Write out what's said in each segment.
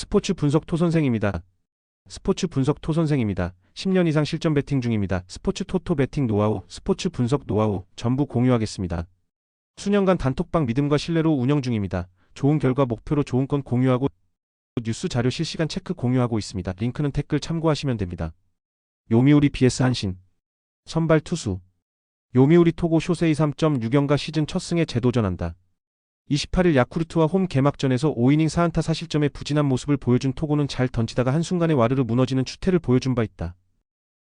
스포츠 분석 토선생입니다. 스포츠 분석 토선생입니다. 10년 이상 실전 베팅 중입니다. 스포츠 토토 베팅 노하우, 스포츠 분석 노하우 전부 공유하겠습니다. 수년간 단톡방 믿음과 신뢰로 운영 중입니다. 좋은 결과 목표로 좋은 건 공유하고 뉴스 자료 실시간 체크 공유하고 있습니다. 링크는 댓글 참고하시면 됩니다. 요미우리 vs 한신 선발 투수 요미우리 토고 쇼세이 3.6연가 시즌 첫 승에 재도전한다. 28일 야쿠르트와 홈 개막전에서 5이닝 4안타 4실점의 부진한 모습을 보여준 토고는 잘 던지다가 한순간에 와르르 무너지는 추태를 보여준 바 있다.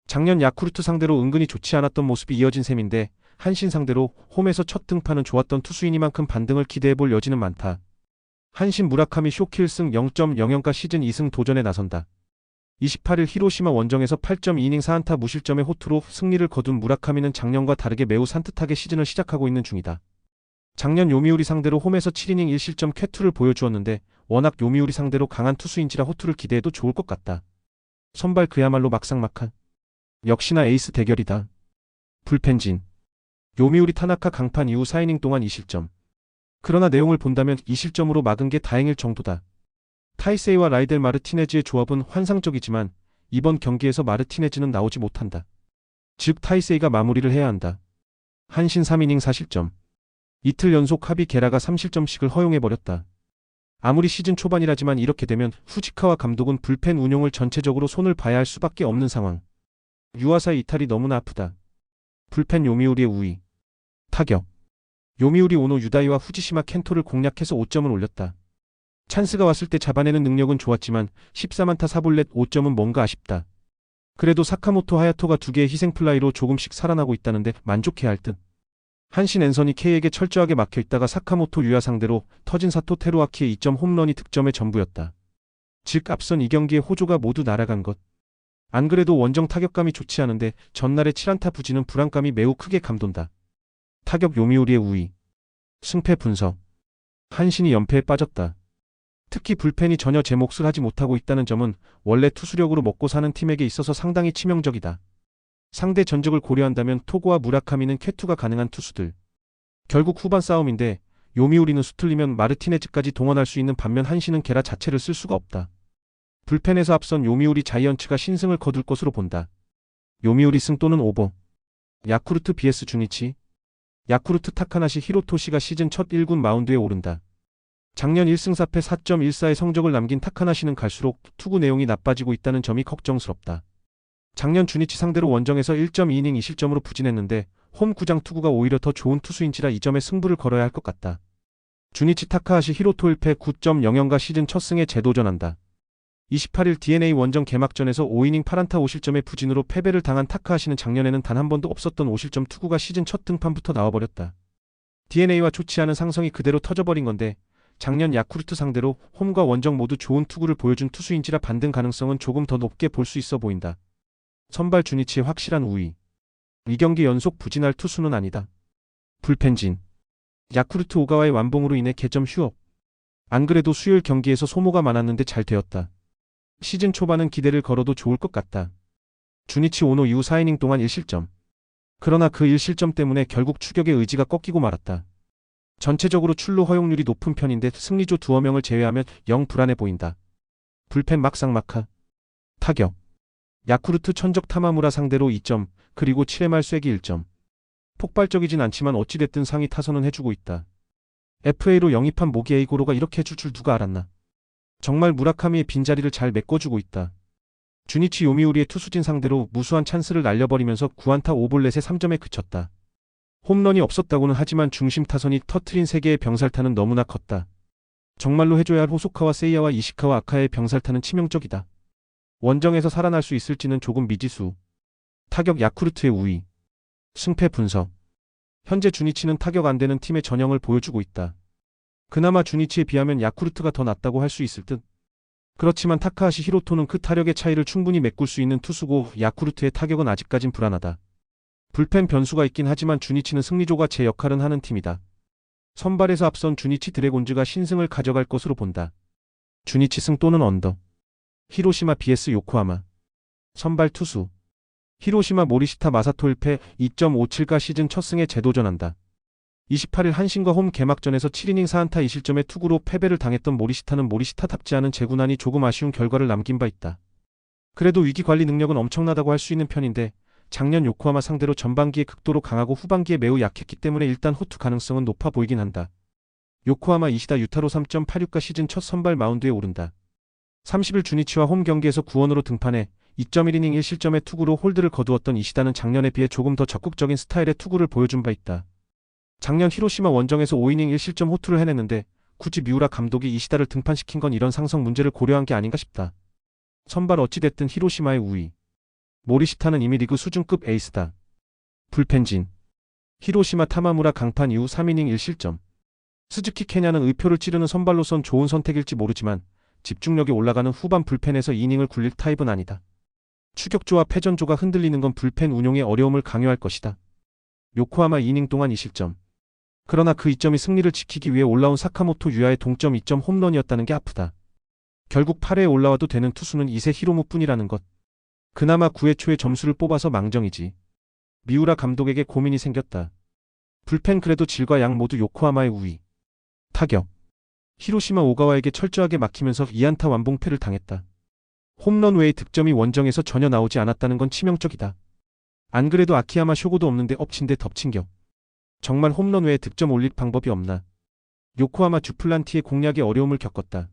작년 야쿠르트 상대로 은근히 좋지 않았던 모습이 이어진 셈인데 한신 상대로 홈에서 첫 등판은 좋았던 투수이니만큼 반등을 기대해볼 여지는 많다. 한신 무라카미 쇼킬승 0.00가 시즌 2승 도전에 나선다. 28일 히로시마 원정에서 8.2이닝 4안타 무실점의 호투로 승리를 거둔 무라카미는 작년과 다르게 매우 산뜻하게 시즌을 시작하고 있는 중이다. 작년 요미우리 상대로 홈에서 7이닝 1실점 쾌투를 보여주었는데 워낙 요미우리 상대로 강한 투수인지라 호투를 기대해도 좋을 것 같다. 선발 그야말로 막상막한. 역시나 에이스 대결이다. 불펜진. 요미우리 타나카 강판 이후 4이닝 동안 2실점. 그러나 내용을 본다면 2실점으로 막은 게 다행일 정도다. 타이세이와 라이델 마르티네즈의 조합은 환상적이지만 이번 경기에서 마르티네즈는 나오지 못한다. 즉 타이세이가 마무리를 해야 한다. 한신 3이닝 4실점. 이틀 연속 하비 게라가 3실점씩을 허용해버렸다. 아무리 시즌 초반이라지만 이렇게 되면 후지카와 감독은 불펜 운용을 전체적으로 손을 봐야 할 수밖에 없는 상황. 유아사의 이탈이 너무나 아프다. 불펜 요미우리의 우위. 타격. 요미우리 오노 유다이와 후지시마 켄토를 공략해서 5점을 올렸다. 찬스가 왔을 때 잡아내는 능력은 좋았지만 14만타 4볼넷 5점은 뭔가 아쉽다. 그래도 사카모토 하야토가 2개의 희생플라이로 조금씩 살아나고 있다는데 만족해야 할 듯. 한신 앤서니 K에게 철저하게 막혀있다가 사카모토 유야 상대로 터진 사토 테루아키의 2점 홈런이 득점의 전부였다. 즉 앞선 이 경기의 호조가 모두 날아간 것. 안 그래도 원정 타격감이 좋지 않은데 전날의 7안타 부진은 불안감이 매우 크게 감돈다. 타격 요미우리의 우위. 승패 분석. 한신이 연패에 빠졌다. 특히 불펜이 전혀 제 몫을 하지 못하고 있다는 점은 원래 투수력으로 먹고 사는 팀에게 있어서 상당히 치명적이다. 상대 전적을 고려한다면 토고와 무라카미는 쾌투가 가능한 투수들. 결국 후반 싸움인데 요미우리는 수틀리면 마르티네즈까지 동원할 수 있는 반면 한신은 게라 자체를 쓸 수가 없다. 불펜에서 앞선 요미우리 자이언츠가 신승을 거둘 것으로 본다. 요미우리 승 또는 오버. 야쿠르트 vs 주니치. 야쿠르트 타카나시 히로토시가 시즌 첫 1군 마운드에 오른다. 작년 1승 4패 4.14의 성적을 남긴 타카나시는 갈수록 투구 내용이 나빠지고 있다는 점이 걱정스럽다. 작년 주니치 상대로 원정에서 1.2이닝 2실점으로 부진했는데 홈 구장 투구가 오히려 더 좋은 투수인지라 이 점에 승부를 걸어야 할 것 같다. 주니치 타카하시 히로토 1패 9.00가 시즌 첫 승에 재도전한다. 28일 DNA 원정 개막전에서 5이닝 8안타 5실점의 부진으로 패배를 당한 타카하시는 작년에는 단 한 번도 없었던 5실점 투구가 시즌 첫 등판부터 나와버렸다. DNA와 좋지 않은 상성이 그대로 터져버린 건데 작년 야쿠르트 상대로 홈과 원정 모두 좋은 투구를 보여준 투수인지라 반등 가능성은 조금 더 높게 볼 수 있어 보인다. 선발 주니치의 확실한 우위. 이 경기 연속 부진할 투수는 아니다. 불펜진. 야쿠르트 오가와의 완봉으로 인해 개점 휴업. 안 그래도 수요일 경기에서 소모가 많았는데 잘 되었다. 시즌 초반은 기대를 걸어도 좋을 것 같다. 주니치 오노 이후 4이닝 동안 1실점. 그러나 그 1실점 때문에 결국 추격의 의지가 꺾이고 말았다. 전체적으로 출루 허용률이 높은 편인데 승리조 두어 명을 제외하면 영 불안해 보인다. 불펜 막상막하. 타격. 야쿠르트 천적 타마무라 상대로 2점, 그리고 7회 말 쐐기 1점. 폭발적이진 않지만 어찌됐든 상위 타선은 해주고 있다. FA로 영입한 모기 에이고로가 이렇게 해줄 줄 누가 알았나. 정말 무라카미의 빈자리를 잘 메꿔주고 있다. 주니치 요미우리의 투수진 상대로 무수한 찬스를 날려버리면서 9안타 5볼넷에 3점에 그쳤다. 홈런이 없었다고는 하지만 중심 타선이 터트린 3개의 병살타는 너무나 컸다. 정말로 해줘야 할 호소카와 세이야와 이시카와 아카의 병살타는 치명적이다. 원정에서 살아날 수 있을지는 조금 미지수. 타격 야쿠르트의 우위. 승패 분석. 현재 주니치는 타격 안 되는 팀의 전형을 보여주고 있다. 그나마 주니치에 비하면 야쿠르트가 더 낫다고 할 수 있을 듯. 그렇지만 타카하시 히로토는 그 타력의 차이를 충분히 메꿀 수 있는 투수고 야쿠르트의 타격은 아직까진 불안하다. 불펜 변수가 있긴 하지만 주니치는 승리조가 제 역할은 하는 팀이다. 선발에서 앞선 주니치 드래곤즈가 신승을 가져갈 것으로 본다. 주니치 승 또는 언더. 히로시마 vs 요코하마. 선발 투수. 히로시마 모리시타 마사토 1패 2.57가 시즌 첫 승에 재도전한다. 28일 한신과 홈 개막전에서 7이닝 4안타 2실점의 투구로 패배를 당했던 모리시타는 모리시타답지 않은 제구난이 조금 아쉬운 결과를 남긴 바 있다. 그래도 위기 관리 능력은 엄청나다고 할 수 있는 편인데 작년 요코하마 상대로 전반기에 극도로 강하고 후반기에 매우 약했기 때문에 일단 호투 가능성은 높아 보이긴 한다. 요코하마 이시다 유타로 3.86가 시즌 첫 선발 마운드에 오른다. 30일 주니치와 홈 경기에서 구원으로 등판해 2.1이닝 1실점의 투구로 홀드를 거두었던 이시다는 작년에 비해 조금 더 적극적인 스타일의 투구를 보여준 바 있다. 작년 히로시마 원정에서 5이닝 1실점 호투를 해냈는데 굳이 미우라 감독이 이시다를 등판시킨 건 이런 상성 문제를 고려한 게 아닌가 싶다. 선발 어찌됐든 히로시마의 우위. 모리시타는 이미 리그 수준급 에이스다. 불펜진. 히로시마 타마무라 강판 이후 3이닝 1실점. 스즈키 케냐는 의표를 찌르는 선발로선 좋은 선택일지 모르지만 집중력이 올라가는 후반 불펜에서 이닝을 굴릴 타입은 아니다. 추격조와 패전조가 흔들리는 건 불펜 운용의 어려움을 강요할 것이다. 요코하마 이닝 동안 2실점. 그러나 그 이점이 승리를 지키기 위해 올라온 사카모토 유야의 동점 2점 홈런이었다는 게 아프다. 결국 8회에 올라와도 되는 투수는 이세 히로무뿐이라는 것. 그나마 9회 초에 점수를 뽑아서 망정이지. 미우라 감독에게 고민이 생겼다. 불펜 그래도 질과 양 모두 요코하마의 우위. 타격. 히로시마 오가와에게 철저하게 막히면서 2안타 완봉패를 당했다. 홈런 외의 득점이 원정에서 전혀 나오지 않았다는 건 치명적이다. 안 그래도 아키야마 쇼고도 없는데 엎친 데 덮친 격. 정말 홈런 외에 득점 올릴 방법이 없나. 요코하마 주플란티의 공략에 어려움을 겪었다.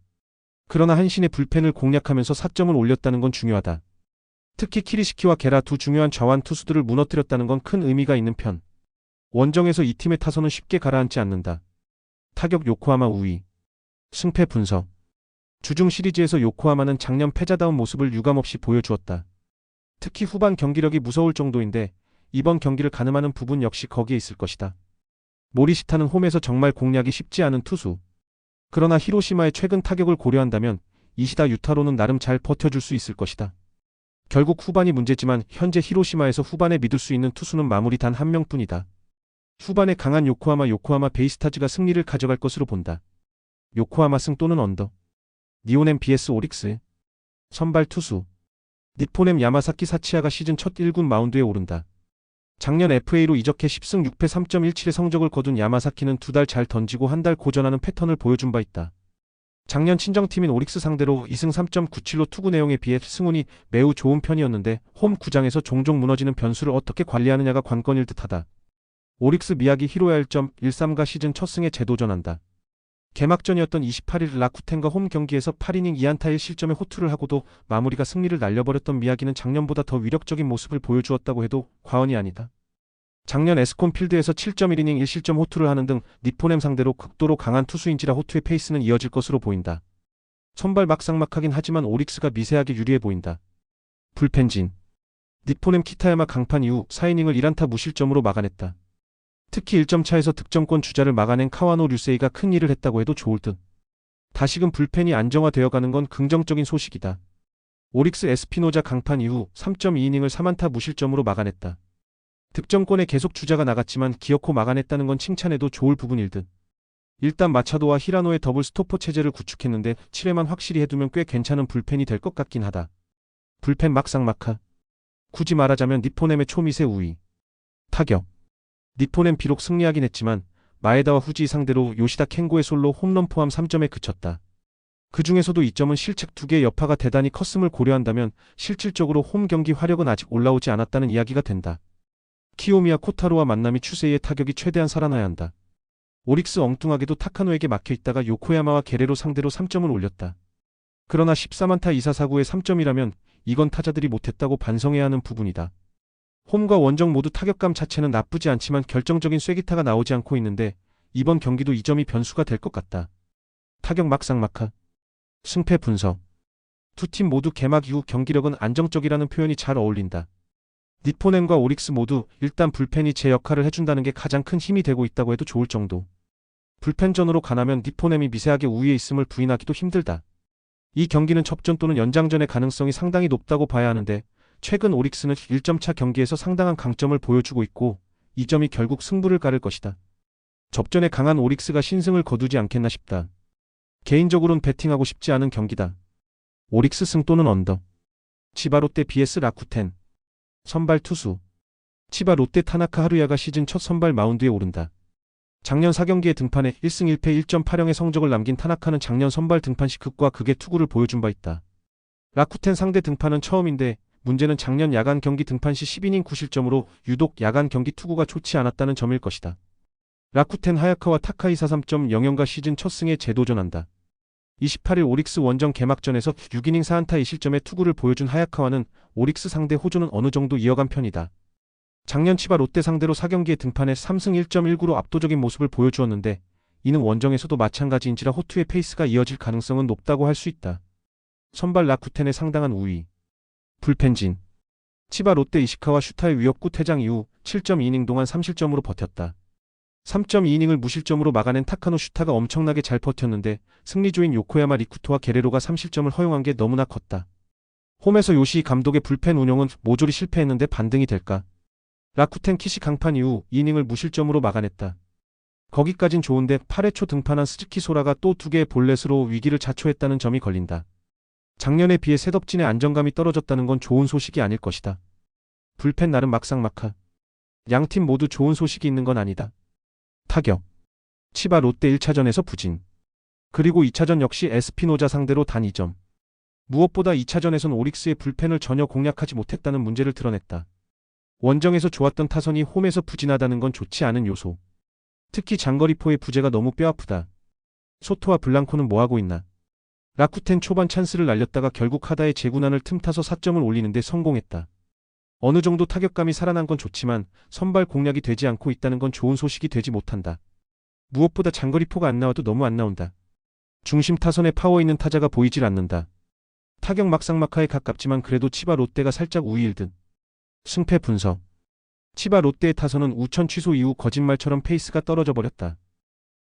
그러나 한신의 불펜을 공략하면서 4점을 올렸다는 건 중요하다. 특히 키리시키와 게라 두 중요한 좌완 투수들을 무너뜨렸다는 건 큰 의미가 있는 편. 원정에서 이 팀의 타선은 쉽게 가라앉지 않는다. 타격 요코하마 우위. 승패 분석. 주중 시리즈에서 요코하마는 작년 패자다운 모습을 유감없이 보여주었다. 특히 후반 경기력이 무서울 정도인데 이번 경기를 가늠하는 부분 역시 거기에 있을 것이다. 모리시타는 홈에서 정말 공략이 쉽지 않은 투수. 그러나 히로시마의 최근 타격을 고려한다면 이시다 유타로는 나름 잘 버텨줄 수 있을 것이다. 결국 후반이 문제지만 현재 히로시마에서 후반에 믿을 수 있는 투수는 마무리 단 한 명뿐이다. 후반에 강한 요코하마 베이스타즈가 승리를 가져갈 것으로 본다. 요코하마 승 또는 언더. 니오넴 vs 오릭스. 선발 투수. 니포넴 야마사키 사치야가 시즌 첫 1군 마운드에 오른다. 작년 FA로 이적해 10승 6패 3.17의 성적을 거둔 야마사키는 2달 잘 던지고 한 달 고전하는 패턴을 보여준 바 있다. 작년 친정팀인 오릭스 상대로 2승 3.97로 투구 내용에 비해 승운이 매우 좋은 편이었는데 홈 구장에서 종종 무너지는 변수를 어떻게 관리하느냐가 관건일 듯하다. 오릭스 미야기 히로야 1.13가 시즌 첫 승에 재도전한다. 개막전이었던 28일 라쿠텐과 홈 경기에서 8이닝 2안타 1실점의 호투를 하고도 마무리가 승리를 날려버렸던 미야기는 작년보다 더 위력적인 모습을 보여주었다고 해도 과언이 아니다. 작년 에스콘 필드에서 7.1이닝 1실점 호투를 하는 등 니포넴 상대로 극도로 강한 투수인지라 호투의 페이스는 이어질 것으로 보인다. 선발 막상막하긴 하지만 오릭스가 미세하게 유리해 보인다. 불펜진. 니포넴 키타야마 강판 이후 4이닝을 1안타 무실점으로 막아냈다. 특히 1점 차에서 득점권 주자를 막아낸 카와노 류세이가 큰 일을 했다고 해도 좋을 듯. 다시금 불펜이 안정화되어가는 건 긍정적인 소식이다. 오릭스 에스피노자 강판 이후 3.2이닝을 3안타 무실점으로 막아냈다. 득점권에 계속 주자가 나갔지만 기어코 막아냈다는 건 칭찬해도 좋을 부분일 듯. 일단 마차도와 히라노의 더블 스토퍼 체제를 구축했는데 7회만 확실히 해두면 꽤 괜찮은 불펜이 될 것 같긴 하다. 불펜 막상막하. 굳이 말하자면 니포넴의 초미세 우위. 타격. 니포넴 비록 승리하긴 했지만 마에다와 후지 상대로 요시다 켄고의 솔로 홈런 포함 3점에 그쳤다. 그 중에서도 2점은 실책 2개의 여파가 대단히 컸음을 고려한다면 실질적으로 홈 경기 화력은 아직 올라오지 않았다는 이야기가 된다. 키요미야 코타로와 만남이 추세의 타격이 최대한 살아나야 한다. 오릭스 엉뚱하게도 타카노에게 막혀있다가 요코야마와 게레로 상대로 3점을 올렸다. 그러나 13안타 2사사구의 3점이라면 이건 타자들이 못했다고 반성해야 하는 부분이다. 홈과 원정 모두 타격감 자체는 나쁘지 않지만 결정적인 쐐기타가 나오지 않고 있는데 이번 경기도 이 점이 변수가 될 것 같다. 타격 막상막하. 승패 분석. 두 팀 모두 개막 이후 경기력은 안정적이라는 표현이 잘 어울린다. 니포넴과 오릭스 모두 일단 불펜이 제 역할을 해준다는 게 가장 큰 힘이 되고 있다고 해도 좋을 정도. 불펜전으로 가나면 니포넴이 미세하게 우위에 있음을 부인하기도 힘들다. 이 경기는 접전 또는 연장전의 가능성이 상당히 높다고 봐야 하는데 최근 오릭스는 1점차 경기에서 상당한 강점을 보여주고 있고 이 점이 결국 승부를 가를 것이다. 접전에 강한 오릭스가 신승을 거두지 않겠나 싶다. 개인적으로는 배팅하고 싶지 않은 경기다. 오릭스 승 또는 언더. 치바 롯데 vs 라쿠텐. 선발 투수. 치바 롯데 타나카 하루야가 시즌 첫 선발 마운드에 오른다. 작년 4경기에 등판해 1승 1패 1.80의 성적을 남긴 타나카는 작년 선발 등판 시 극과 극의 투구를 보여준 바 있다. 라쿠텐 상대 등판은 처음인데 문제는 작년 야간 경기 등판 시 10이닝 9실점으로 유독 야간 경기 투구가 좋지 않았다는 점일 것이다. 라쿠텐 하야카와 타카이 43.00가 시즌 첫 승에 재도전한다. 28일 오릭스 원정 개막전에서 6이닝 4안타 2실점의 투구를 보여준 하야카와는 오릭스 상대 호조는 어느 정도 이어간 편이다. 작년 치바 롯데 상대로 4경기에 등판해 3승 1.19로 압도적인 모습을 보여주었는데 이는 원정에서도 마찬가지인지라 호투의 페이스가 이어질 가능성은 높다고 할 수 있다. 선발 라쿠텐의 상당한 우위. 불펜진. 치바 롯데 이시카와 슈타의 위협구 퇴장 이후 7.2이닝 동안 3실점으로 버텼다. 3.2이닝을 무실점으로 막아낸 타카노 슈타가 엄청나게 잘 버텼는데 승리조인 요코야마 리쿠토와 게레로가 3실점을 허용한 게 너무나 컸다. 홈에서 요시히 감독의 불펜 운영은 모조리 실패했는데 반등이 될까? 라쿠텐 키시 강판 이후 2이닝을 무실점으로 막아냈다. 거기까진 좋은데 8회 초 등판한 스즈키 소라가 또 2개의 볼넷으로 위기를 자초했다는 점이 걸린다. 작년에 비해 셋업진의 안정감이 떨어졌다는 건 좋은 소식이 아닐 것이다. 불펜 나름 막상막하. 양팀 모두 좋은 소식이 있는 건 아니다. 타격. 치바 롯데 1차전에서 부진. 그리고 2차전 역시 에스피노자 상대로 단 2점. 무엇보다 2차전에선 오릭스의 불펜을 전혀 공략하지 못했다는 문제를 드러냈다. 원정에서 좋았던 타선이 홈에서 부진하다는 건 좋지 않은 요소. 특히 장거리포의 부재가 너무 뼈아프다. 소토와 블랑코는 뭐하고 있나? 라쿠텐 초반 찬스를 날렸다가 결국 하다의 제구난을 틈타서 4점을 올리는데 성공했다. 어느 정도 타격감이 살아난 건 좋지만 선발 공략이 되지 않고 있다는 건 좋은 소식이 되지 못한다. 무엇보다 장거리포가 안 나와도 너무 안 나온다. 중심 타선에 파워 있는 타자가 보이질 않는다. 타격 막상막하에 가깝지만 그래도 치바 롯데가 살짝 우위일 듯. 승패 분석. 치바 롯데의 타선은 우천 취소 이후 거짓말처럼 페이스가 떨어져 버렸다.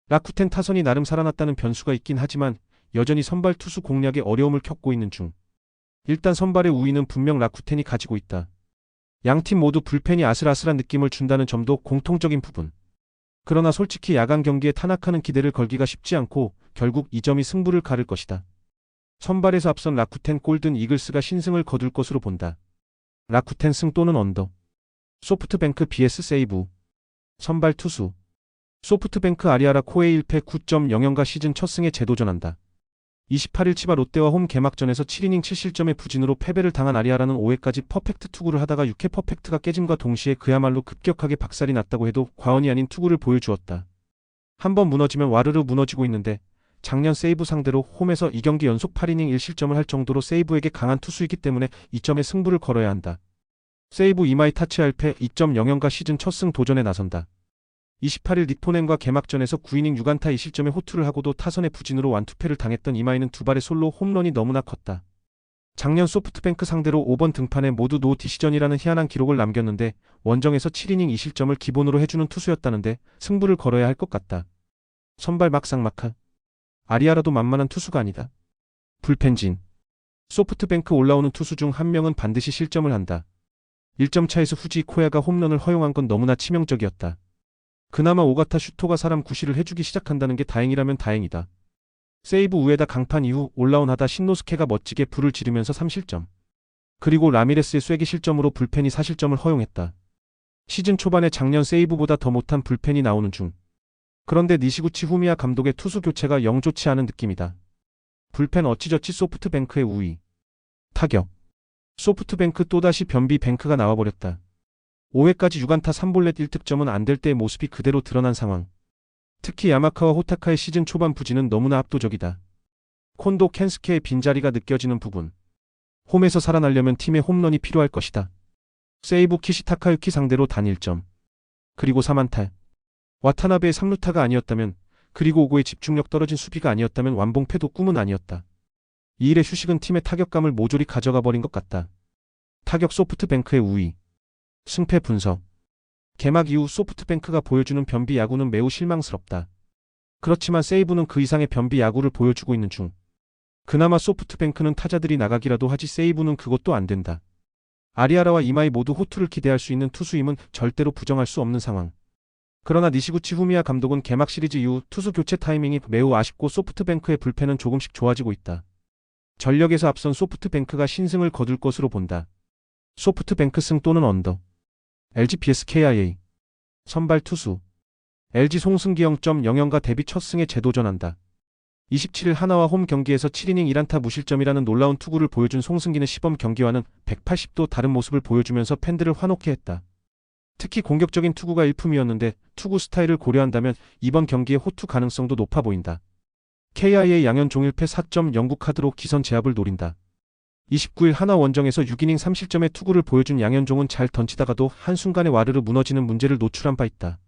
라쿠텐 타선이 나름 살아났다는 변수가 있긴 하지만 여전히 선발 투수 공략에 어려움을 겪고 있는 중. 일단 선발의 우위는 분명 라쿠텐이 가지고 있다. 양팀 모두 불펜이 아슬아슬한 느낌을 준다는 점도 공통적인 부분. 그러나 솔직히 야간 경기에 타나카는 기대를 걸기가 쉽지 않고 결국 이 점이 승부를 가를 것이다. 선발에서 앞선 라쿠텐 골든 이글스가 신승을 거둘 것으로 본다. 라쿠텐 승 또는 언더. 소프트뱅크 vs 세이브. 선발 투수. 소프트뱅크 아리아라 코에 1패 9.00가 시즌 첫 승에 재도전한다. 28일 치바 롯데와 홈 개막전에서 7이닝 7실점의 부진으로 패배를 당한 아리아라는 5회까지 퍼펙트 투구를 하다가 6회 퍼펙트가 깨짐과 동시에 그야말로 급격하게 박살이 났다고 해도 과언이 아닌 투구를 보여주었다. 한번 무너지면 와르르 무너지고 있는데 작년 세이브 상대로 홈에서 2경기 연속 8이닝 1실점을 할 정도로 세이브에게 강한 투수이기 때문에 2점의 승부를 걸어야 한다. 세이브 이마이 타치 1패 2.00가 시즌 첫 승 도전에 나선다. 28일 니포넨과 개막전에서 9이닝 6안타 2실점의 호투를 하고도 타선의 부진으로 완투패를 당했던 이마이는 두 발의 솔로 홈런이 너무나 컸다. 작년 소프트뱅크 상대로 5번 등판에 모두 노 디시전이라는 희한한 기록을 남겼는데 원정에서 7이닝 2실점을 기본으로 해주는 투수였다는데 승부를 걸어야 할 것 같다. 선발 막상막하. 아리아라도 만만한 투수가 아니다. 불펜진. 소프트뱅크 올라오는 투수 중 한 명은 반드시 실점을 한다. 1점 차에서 후지 코야가 홈런을 허용한 건 너무나 치명적이었다. 그나마 오가타 슈토가 사람 구실을 해주기 시작한다는 게 다행이라면 다행이다. 세이브 우에다 강판 이후 올라온 하다 신노스케가 멋지게 불을 지르면서 3실점. 그리고 라미레스의 쐐기 실점으로 불펜이 4실점을 허용했다. 시즌 초반에 작년 세이브보다 더 못한 불펜이 나오는 중. 그런데 니시구치 후미야 감독의 투수 교체가 영 좋지 않은 느낌이다. 불펜 어찌저찌 소프트뱅크의 우위. 타격. 소프트뱅크 또다시 변비 뱅크가 나와버렸다. 5회까지 6안타 3볼넷 1득점은 안 될 때의 모습이 그대로 드러난 상황. 특히 야마카와 호타카의 시즌 초반 부진은 너무나 압도적이다. 콘도 켄스케의 빈자리가 느껴지는 부분. 홈에서 살아나려면 팀의 홈런이 필요할 것이다. 세이브 키시 타카유키 상대로 단 1점. 그리고 3안타. 와타나베의 3루타가 아니었다면, 그리고 5구의 집중력 떨어진 수비가 아니었다면 완봉패도 꿈은 아니었다. 이 일의 휴식은 팀의 타격감을 모조리 가져가 버린 것 같다. 타격 소프트뱅크의 우위. 승패 분석. 개막 이후 소프트뱅크가 보여주는 변비 야구는 매우 실망스럽다. 그렇지만 세이브는 그 이상의 변비 야구를 보여주고 있는 중. 그나마 소프트뱅크는 타자들이 나가기라도 하지 세이브는 그것도 안 된다. 아리아라와 이마이 모두 호투를 기대할 수 있는 투수임은 절대로 부정할 수 없는 상황. 그러나 니시구치 후미야 감독은 개막 시리즈 이후 투수 교체 타이밍이 매우 아쉽고 소프트뱅크의 불펜은 조금씩 좋아지고 있다. 전력에서 앞선 소프트뱅크가 신승을 거둘 것으로 본다. 소프트뱅크 승 또는 언더. LG vs KIA. 선발 투수. LG 송승기 0.00가 데뷔 첫 승에 재도전한다. 27일 하나와 홈 경기에서 7이닝 1안타 무실점이라는 놀라운 투구를 보여준 송승기는 시범 경기와는 180도 다른 모습을 보여주면서 팬들을 화놓게 했다. 특히 공격적인 투구가 일품이었는데 투구 스타일을 고려한다면 이번 경기의 호투 가능성도 높아 보인다. KIA 양현 종일패 4.09 카드로 기선 제압을 노린다. 29일 하나 원정에서 6이닝 3실점의 투구를 보여준 양현종은 잘 던지다가도 한순간에 와르르 무너지는 문제를 노출한 바 있다.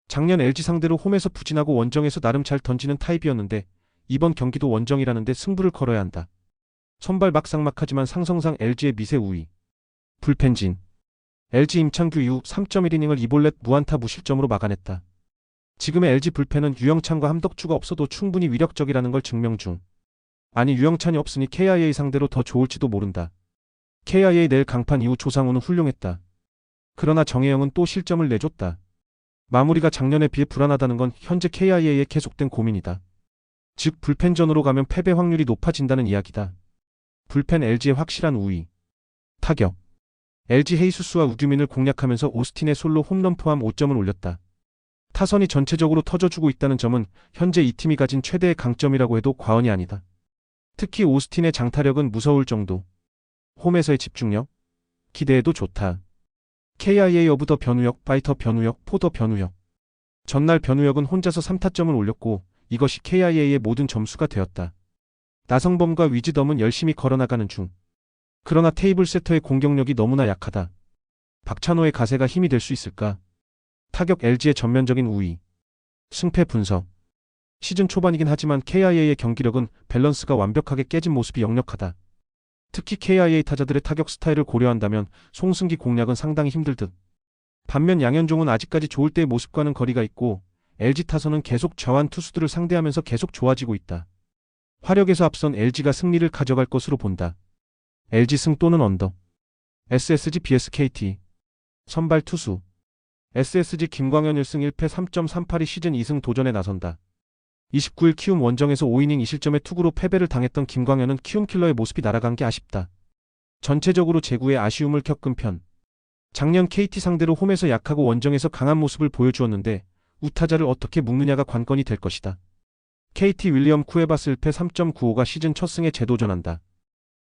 작년 LG 상대로 홈에서 부진하고 원정에서 나름 잘 던지는 타입이었는데 이번 경기도 원정이라는데 승부를 걸어야 한다. 선발 막상막하지만 상성상 LG의 미세 우위. 불펜진. LG 임창규 이후 3.1이닝을 2볼넷 무안타 무실점으로 막아냈다. 지금의 LG 불펜은 유영찬과 함덕주가 없어도 충분히 위력적이라는 걸 증명 중. 아니 유영찬이 없으니 KIA 상대로 더 좋을지도 모른다. KIA 내일 강판 이후 조상우는 훌륭했다. 그러나 정혜영은 또 실점을 내줬다. 마무리가 작년에 비해 불안하다는 건 현재 KIA의 계속된 고민이다. 즉 불펜전으로 가면 패배 확률이 높아진다는 이야기다. 불펜 LG의 확실한 우위. 타격. LG 헤이수스와 우규민을 공략하면서 오스틴의 솔로 홈런 포함 5점을 올렸다. 타선이 전체적으로 터져주고 있다는 점은 현재 이 팀이 가진 최대의 강점이라고 해도 과언이 아니다. 특히 오스틴의 장타력은 무서울 정도. 홈에서의 집중력. 기대해도 좋다. KIA 어브 더 변우혁, 파이터 변우혁, 포더 변우혁. 전날 변우혁은 혼자서 3타점을 올렸고 이것이 KIA의 모든 점수가 되었다. 나성범과 위즈덤은 열심히 걸어나가는 중. 그러나 테이블 세터의 공격력이 너무나 약하다. 박찬호의 가세가 힘이 될 수 있을까? 타격 LG의 전면적인 우위. 승패 분석. 시즌 초반이긴 하지만 KIA의 경기력은 밸런스가 완벽하게 깨진 모습이 역력하다. 특히 KIA 타자들의 타격 스타일을 고려한다면 송승기 공략은 상당히 힘들 듯. 반면 양현종은 아직까지 좋을 때의 모습과는 거리가 있고 LG 타선은 계속 좌완 투수들을 상대하면서 계속 좋아지고 있다. 화력에서 앞선 LG가 승리를 가져갈 것으로 본다. LG 승 또는 언더. SSG vs KT. 선발 투수. SSG 김광현 1승 1패 3.38이 시즌 2승 도전에 나선다. 29일 키움 원정에서 5이닝 2실점의 투구로 패배를 당했던 김광현은 키움 킬러의 모습이 날아간 게 아쉽다. 전체적으로 제구에 아쉬움을 겪은 편. 작년 KT 상대로 홈에서 약하고 원정에서 강한 모습을 보여주었는데 우타자를 어떻게 묶느냐가 관건이 될 것이다. KT 윌리엄 쿠에바스 1패 3.95가 시즌 첫 승에 재도전한다.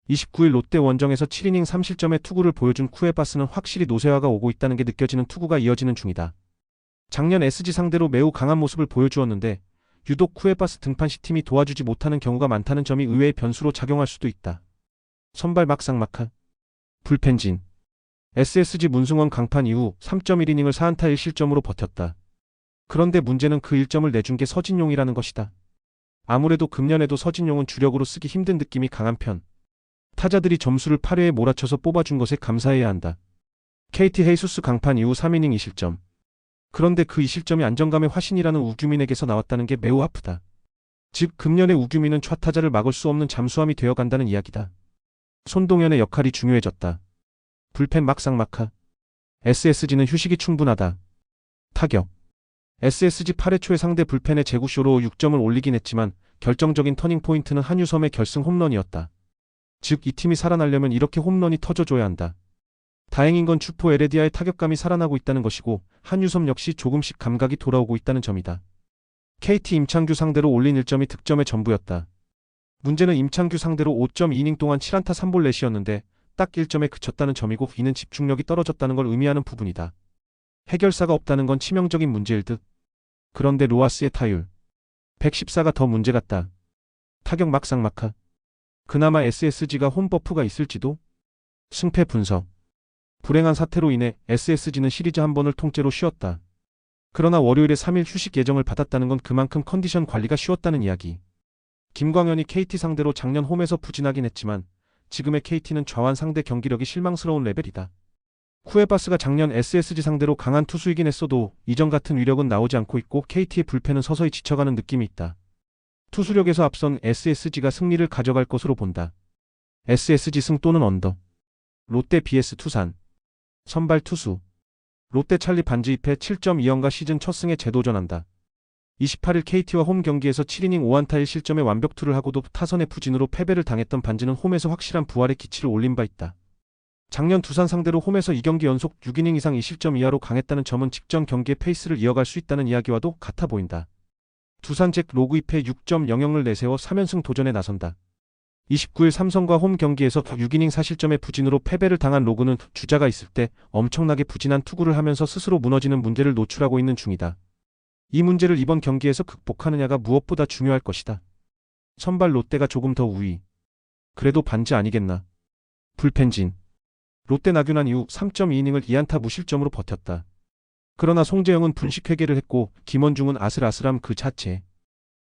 29일 롯데 원정에서 7이닝 3실점의 투구를 보여준 쿠에바스는 확실히 노쇠화가 오고 있다는 게 느껴지는 투구가 이어지는 중이다. 작년 SG 상대로 매우 강한 모습을 보여주었는데 유독 쿠에바스 등판 시 팀이 도와주지 못하는 경우가 많다는 점이 의외의 변수로 작용할 수도 있다. 선발 막상막하. 불펜진. SSG 문승원 강판 이후 3.1이닝을 4안타 1실점으로 버텼다. 그런데 문제는 그 1점을 내준 게 서진용이라는 것이다. 아무래도 금년에도 서진용은 주력으로 쓰기 힘든 느낌이 강한 편. 타자들이 점수를 8회에 몰아쳐서 뽑아준 것에 감사해야 한다. KT 헤이수스 강판 이후 3이닝 2실점. 그런데 그 2실점이 안정감의 화신이라는 우규민에게서 나왔다는 게 매우 아프다. 즉 금년의 우규민은 좌타자를 막을 수 없는 잠수함이 되어간다는 이야기다. 손동현의 역할이 중요해졌다. 불펜 막상막하. SSG는 휴식이 충분하다. 타격. SSG 8회 초에 상대 불펜의 제구쇼로 6점을 올리긴 했지만 결정적인 터닝포인트는 한유섬의 결승 홈런이었다. 즉 이 팀이 살아나려면 이렇게 홈런이 터져줘야 한다. 다행인 건 주포 에레디아의 타격감이 살아나고 있다는 것이고 한유섬 역시 조금씩 감각이 돌아오고 있다는 점이다. KT 임창규 상대로 올린 1점이 득점의 전부였다. 문제는 임창규 상대로 5.2이닝 동안 7안타 3볼넷이었는데 딱 1점에 그쳤다는 점이고 이는 집중력이 떨어졌다는 걸 의미하는 부분이다. 해결사가 없다는 건 치명적인 문제일 듯. 그런데 로하스의 타율. 114가 더 문제 같다. 타격 막상막하. 그나마 SSG가 홈버프가 있을지도? 승패 분석. 불행한 사태로 인해 SSG는 시리즈 한 번을 통째로 쉬었다. 그러나 월요일에 3일 휴식 예정을 받았다는 건 그만큼 컨디션 관리가 쉬웠다는 이야기. 김광현이 KT 상대로 작년 홈에서 부진하긴 했지만 지금의 KT는 좌완 상대 경기력이 실망스러운 레벨이다. 쿠에바스가 작년 SSG 상대로 강한 투수이긴 했어도 이전 같은 위력은 나오지 않고 있고 KT의 불펜은 서서히 지쳐가는 느낌이 있다. 투수력에서 앞선 SSG가 승리를 가져갈 것으로 본다. SSG 승 또는 언더. 롯데 vs 투산. 선발 투수. 롯데 찰리 반지 2패 7.2연가 시즌 첫 승에 재도전한다. 28일 KT와 홈 경기에서 7이닝 5안타 1실점의 완벽투를 하고도 타선의 부진으로 패배를 당했던 반지는 홈에서 확실한 부활의 기치를 올린 바 있다. 작년 두산 상대로 홈에서 2경기 연속 6이닝 이상 2실점 이하로 강했다는 점은 직전 경기의 페이스를 이어갈 수 있다는 이야기와도 같아 보인다. 두산 잭 로그 2패 6.00을 내세워 3연승 도전에 나선다. 29일 삼성과 홈 경기에서 6이닝 4실점의 부진으로 패배를 당한 로그는 주자가 있을 때 엄청나게 부진한 투구를 하면서 스스로 무너지는 문제를 노출하고 있는 중이다. 이 문제를 이번 경기에서 극복하느냐가 무엇보다 중요할 것이다. 선발 롯데가 조금 더 우위. 그래도 반지 아니겠나. 불펜진. 롯데 나균환 이후 3.2이닝을 2안타 무실점으로 버텼다. 그러나 송재영은 분식회계를 했고 김원중은 아슬아슬함 그 자체.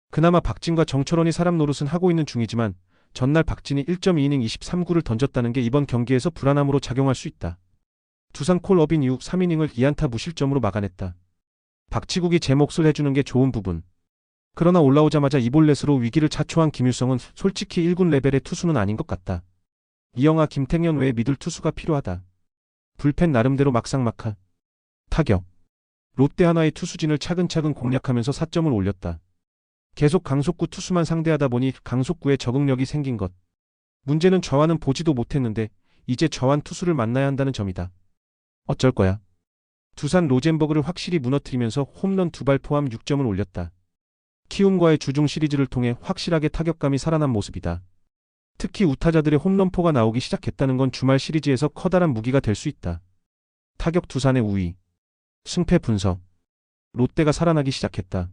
그나마 박진과 정철원이 사람 노릇은 하고 있는 중이지만 전날 박진이 1.2이닝 23구를 던졌다는 게 이번 경기에서 불안함으로 작용할 수 있다. 두산 콜업인 이후 3이닝을 2안타 무실점으로 막아냈다. 박치국이 제 몫을 해주는 게 좋은 부분. 그러나 올라오자마자 이볼넷으로 위기를 자초한 김율성은 솔직히 1군 레벨의 투수는 아닌 것 같다. 이영하 김택년 외에 믿을 투수가 필요하다. 불펜 나름대로 막상막하. 타격. 롯데 하나의 투수진을 차근차근 공략하면서 4점을 올렸다. 계속 강속구 투수만 상대하다 보니 강속구에 적응력이 생긴 것. 문제는 저완은 보지도 못했는데 이제 저완 투수를 만나야 한다는 점이다. 어쩔 거야. 두산 로젠버그를 확실히 무너뜨리면서 홈런 2발 포함 6점을 올렸다. 키움과의 주중 시리즈를 통해 확실하게 타격감이 살아난 모습이다. 특히 우타자들의 홈런포가 나오기 시작했다는 건 주말 시리즈에서 커다란 무기가 될 수 있다. 타격 두산의 우위. 승패 분석. 롯데가 살아나기 시작했다.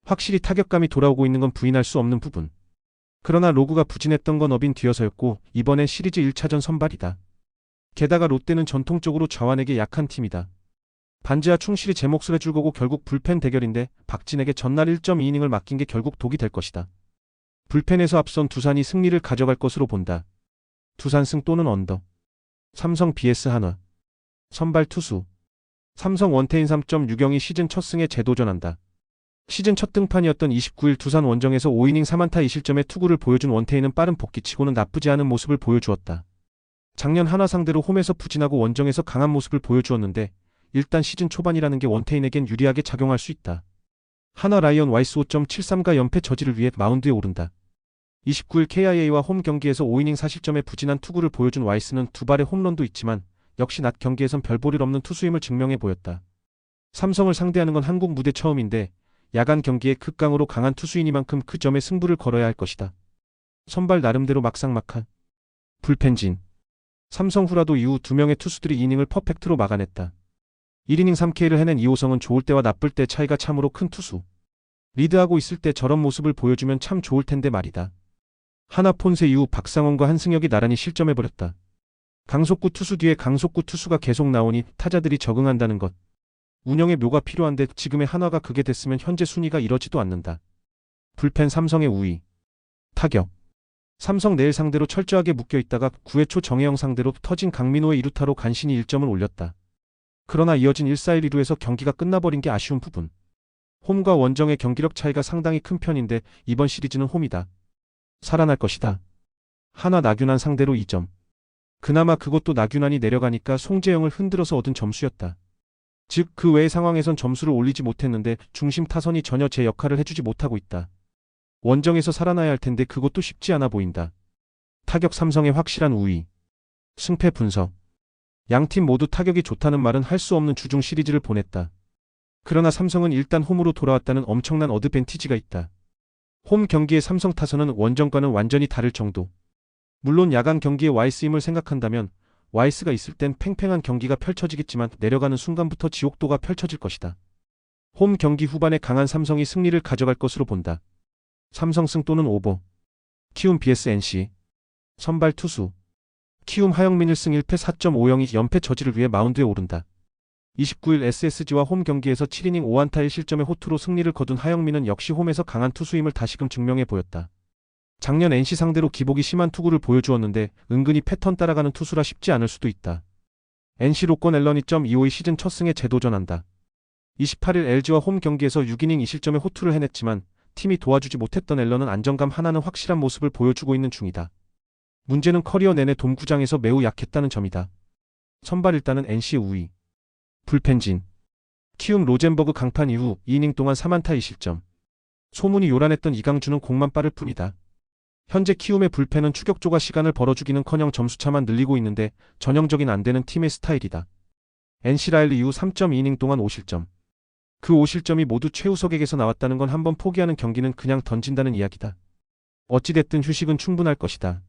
확실히 타격감이 돌아오고 있는 건 부인할 수 없는 부분. 그러나 로그가 부진했던 건 업인 뒤어서였고 이번엔 시리즈 1차전 선발이다. 게다가 롯데는 전통적으로 저완에게 약한 팀이다. 반지하 충실히 제 몫을 해줄 거고 결국 불펜 대결인데 박진에게 전날 1.2이닝을 맡긴 게 결국 독이 될 것이다. 불펜에서 앞선 두산이 승리를 가져갈 것으로 본다. 두산 승 또는 언더. 삼성 vs 한화. 선발 투수. 삼성 원태인 3.6영이 시즌 첫 승에 재도전한다. 시즌 첫 등판이었던 29일 두산 원정에서 5이닝 3안타 2실점의 투구를 보여준 원태인은 빠른 복귀치고는 나쁘지 않은 모습을 보여주었다. 작년 한화 상대로 홈에서 부진하고 원정에서 강한 모습을 보여주었는데 일단 시즌 초반이라는 게 원태인에겐 유리하게 작용할 수 있다. 한화 라이언 와이스 5.73가 연패 저지를 위해 마운드에 오른다. 29일 KIA와 홈 경기에서 5이닝 4실점의 부진한 투구를 보여준 와이스는 2발의 홈런도 있지만 역시 낮 경기에선 별 볼일 없는 투수임을 증명해 보였다. 삼성을 상대하는 건 한국 무대 처음인데 야간 경기에 극강으로 강한 투수이니만큼 그 점에 승부를 걸어야 할 것이다. 선발 나름대로 막상막한. 불펜진. 삼성 후라도 이후 2명의 투수들이 이닝을 퍼펙트로 막아냈다. 1이닝 3K를 해낸 이호성은 좋을 때와 나쁠 때 차이가 참으로 큰 투수. 리드하고 있을 때 저런 모습을 보여주면 참 좋을 텐데 말이다. 하나 폰세 이후 박상원과 한승혁이 나란히 실점해버렸다. 강속구 투수 뒤에 강속구 투수가 계속 나오니 타자들이 적응한다는 것. 운영의 묘가 필요한데 지금의 한화가 그게 됐으면 현재 순위가 이러지도 않는다. 불펜 삼성의 우위. 타격. 삼성 내일 상대로 철저하게 묶여있다가 9회 초 정혜영 상대로 터진 강민호의 2루타로 간신히 1점을 올렸다. 그러나 이어진 1-4-1 2루에서 경기가 끝나버린 게 아쉬운 부분. 홈과 원정의 경기력 차이가 상당히 큰 편인데 이번 시리즈는 홈이다. 살아날 것이다. 한화 나균환 상대로 2점. 그나마 그것도 나균환이 내려가니까 송재영을 흔들어서 얻은 점수였다. 즉 그 외의 상황에선 점수를 올리지 못했는데 중심 타선이 전혀 제 역할을 해주지 못하고 있다. 원정에서 살아나야 할 텐데 그것도 쉽지 않아 보인다. 타격 삼성의 확실한 우위. 승패 분석. 양팀 모두 타격이 좋다는 말은 할 수 없는 주중 시리즈를 보냈다. 그러나 삼성은 일단 홈으로 돌아왔다는 엄청난 어드밴티지가 있다. 홈 경기의 삼성 타선은 원정과는 완전히 다를 정도. 물론 야간 경기의 와이스임을 생각한다면 와이스가 있을 땐 팽팽한 경기가 펼쳐지겠지만 내려가는 순간부터 지옥도가 펼쳐질 것이다. 홈 경기 후반에 강한 삼성이 승리를 가져갈 것으로 본다. 삼성승 또는 오버. 키움 vs NC. 선발 투수. 키움 하영민 1승 1패 4.50이 연패 저지를 위해 마운드에 오른다. 29일 SSG와 홈 경기에서 7이닝 5안타 1실점의 호투로 승리를 거둔 하영민은 역시 홈에서 강한 투수임을 다시금 증명해 보였다. 작년 NC 상대로 기복이 심한 투구를 보여주었는데 은근히 패턴 따라가는 투수라 쉽지 않을 수도 있다. NC 로건 앨런 2.25의 시즌 첫 승에 재도전한다. 28일 LG와 홈 경기에서 6이닝 2실점의 호투를 해냈지만 팀이 도와주지 못했던 앨런은 안정감 하나는 확실한 모습을 보여주고 있는 중이다. 문제는 커리어 내내 돔구장에서 매우 약했다는 점이다. 선발 일단은 NC 우위. 불펜진. 키움 로젠버그 강판 이후 2이닝 동안 3안타 2실점. 소문이 요란했던 이강주는 공만 빠를 뿐이다. 현재 키움의 불펜은 추격조가 시간을 벌어주기는커녕 점수차만 늘리고 있는데 전형적인 안 되는 팀의 스타일이다. NC 라일리 이후 3.2이닝 동안 5실점. 그 5실점이 모두 최우석에게서 나왔다는 건 한번 포기하는 경기는 그냥 던진다는 이야기다. 어찌됐든 휴식은 충분할 것이다.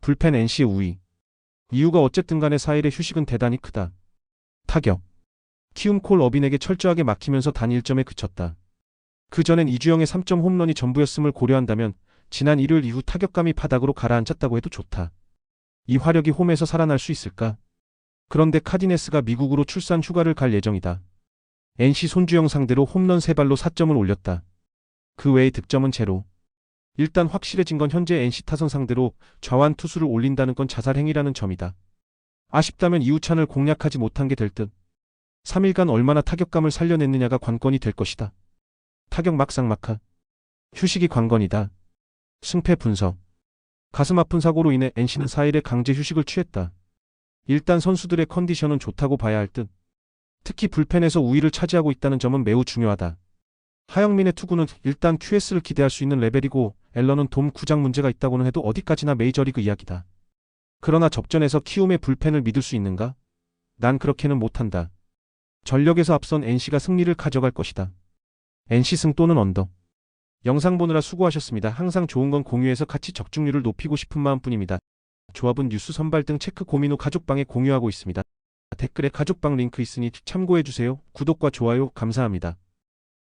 불펜 NC 우위. 이유가 어쨌든 간에 4일의 휴식은 대단히 크다. 타격. 키움 콜 어빈에게 철저하게 막히면서 단 1점에 그쳤다. 그 전엔 이주영의 3점 홈런이 전부였음을 고려한다면 지난 일요일 이후 타격감이 바닥으로 가라앉았다고 해도 좋다. 이 화력이 홈에서 살아날 수 있을까? 그런데 카디네스가 미국으로 출산 휴가를 갈 예정이다. NC 손주영 상대로 홈런 3발로 4점을 올렸다. 그 외의 득점은 제로. 일단 확실해진 건 현재 NC 타선 상대로 좌완 투수를 올린다는 건 자살 행위라는 점이다. 아쉽다면 이우찬을 공략하지 못한 게 될 듯. 3일간 얼마나 타격감을 살려냈느냐가 관건이 될 것이다. 타격 막상막하. 휴식이 관건이다. 승패 분석. 가슴 아픈 사고로 인해 NC는 4일에 강제 휴식을 취했다. 일단 선수들의 컨디션은 좋다고 봐야 할 듯. 특히 불펜에서 우위를 차지하고 있다는 점은 매우 중요하다. 하영민의 투구는 일단 QS를 기대할 수 있는 레벨이고 앨런은 돔 구장 문제가 있다고는 해도 어디까지나 메이저리그 이야기다. 그러나 접전에서 키움의 불펜을 믿을 수 있는가? 난 그렇게는 못한다. 전력에서 앞선 NC가 승리를 가져갈 것이다. NC 승 또는 언더. 영상 보느라 수고하셨습니다. 항상 좋은 건 공유해서 같이 적중률을 높이고 싶은 마음뿐입니다. 조합은 뉴스 선발 등 체크 고민 후 가족방에 공유하고 있습니다. 댓글에 가족방 링크 있으니 참고해주세요. 구독과 좋아요 감사합니다.